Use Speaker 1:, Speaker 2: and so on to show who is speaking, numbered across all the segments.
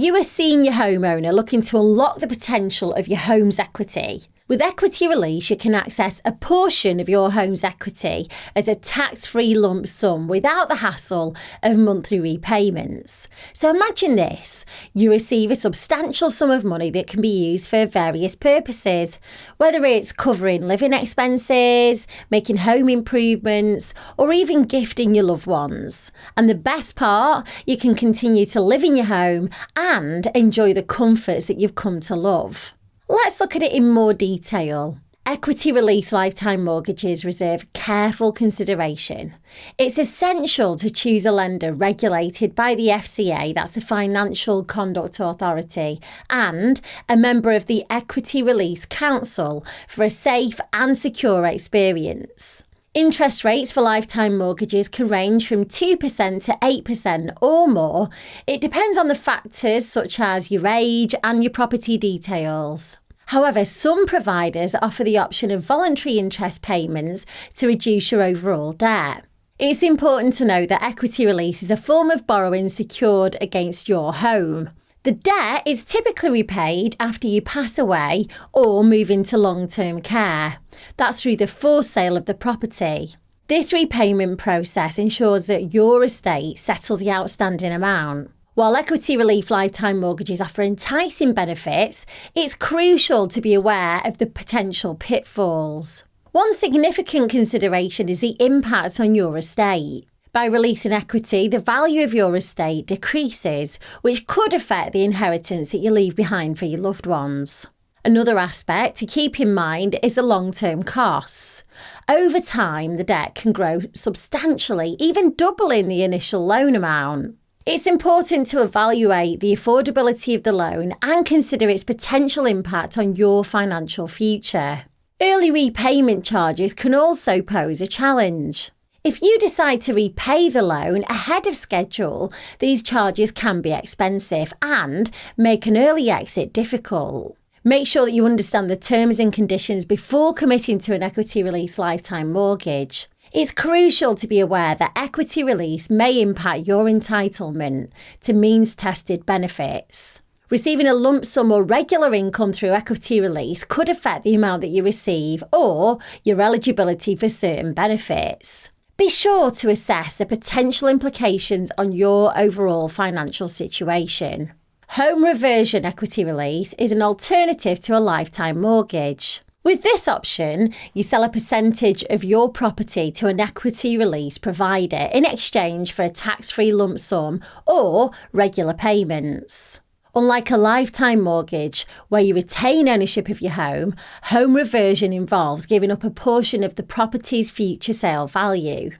Speaker 1: you a senior homeowner looking to unlock the potential of your home's equity? With equity release, you can access a portion of your home's equity as a tax-free lump sum without the hassle of monthly repayments. So imagine this: you receive a substantial sum of money that can be used for various purposes, whether it's covering living expenses, making home improvements, or even gifting your loved ones. And the best part, you can continue to live in your home and enjoy the comforts that you've come to love. Let's look at it in more detail. Equity release lifetime mortgages reserve careful consideration. It's essential to choose a lender regulated by the FCA, that's the Financial Conduct Authority, and a member of the Equity Release Council for a safe and secure experience. Interest rates for lifetime mortgages can range from 2% to 8% or more. It depends on the factors such as your age and your property details. However, some providers offer the option of voluntary interest payments to reduce your overall debt. It's important to note that equity release is a form of borrowing secured against your home. The debt is typically repaid after you pass away or move into long-term care. That's through the forced sale of the property. This repayment process ensures that your estate settles the outstanding amount. While equity relief lifetime mortgages offer enticing benefits, it's crucial to be aware of the potential pitfalls. One significant consideration is the impact on your estate. By releasing equity, the value of your estate decreases, which could affect the inheritance that you leave behind for your loved ones. Another aspect to keep in mind is the long-term costs. Over time, the debt can grow substantially, even doubling the initial loan amount. It's important to evaluate the affordability of the loan and consider its potential impact on your financial future. Early repayment charges can also pose a challenge. If you decide to repay the loan ahead of schedule, these charges can be expensive and make an early exit difficult. Make sure that you understand the terms and conditions before committing to an equity release lifetime mortgage. It's crucial to be aware that equity release may impact your entitlement to means-tested benefits. Receiving a lump sum or regular income through equity release could affect the amount that you receive or your eligibility for certain benefits. Be sure to assess the potential implications on your overall financial situation. Home reversion equity release is an alternative to a lifetime mortgage. With this option, you sell a percentage of your property to an equity release provider in exchange for a tax-free lump sum or regular payments. Unlike a lifetime mortgage, where you retain ownership of your home reversion involves giving up a portion of the property's future sale value.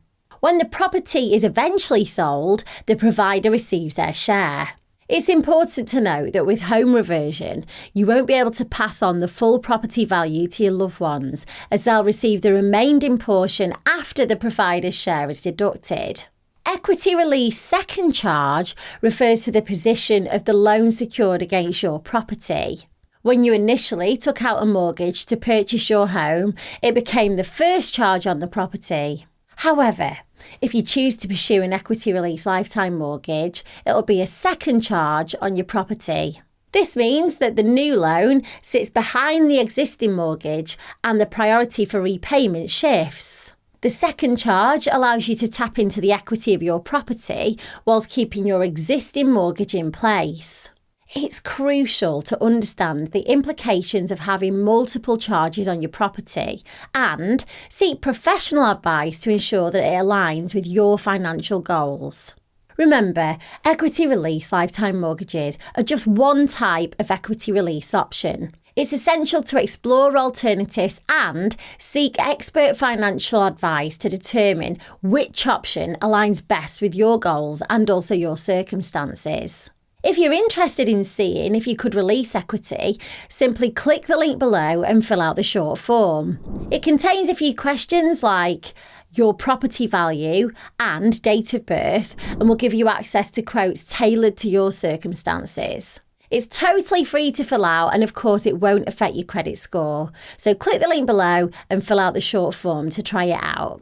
Speaker 1: When the property is eventually sold, the provider receives their share. It's important to note that with home reversion, you won't be able to pass on the full property value to your loved ones, as they'll receive the remaining portion after the provider's share is deducted. Equity release second charge refers to the position of the loan secured against your property. When you initially took out a mortgage to purchase your home, it became the first charge on the property. However, if you choose to pursue an equity release lifetime mortgage, it'll be a second charge on your property. This means that the new loan sits behind the existing mortgage and the priority for repayment shifts. The second charge allows you to tap into the equity of your property whilst keeping your existing mortgage in place. It's crucial to understand the implications of having multiple charges on your property and seek professional advice to ensure that it aligns with your financial goals. Remember, equity release lifetime mortgages are just one type of equity release option. It's essential to explore alternatives and seek expert financial advice to determine which option aligns best with your goals and also your circumstances. If you're interested in seeing if you could release equity, simply click the link below and fill out the short form. It contains a few questions like your property value and date of birth, and will give you access to quotes tailored to your circumstances. It's totally free to fill out, and of course it won't affect your credit score. So click the link below and fill out the short form to try it out.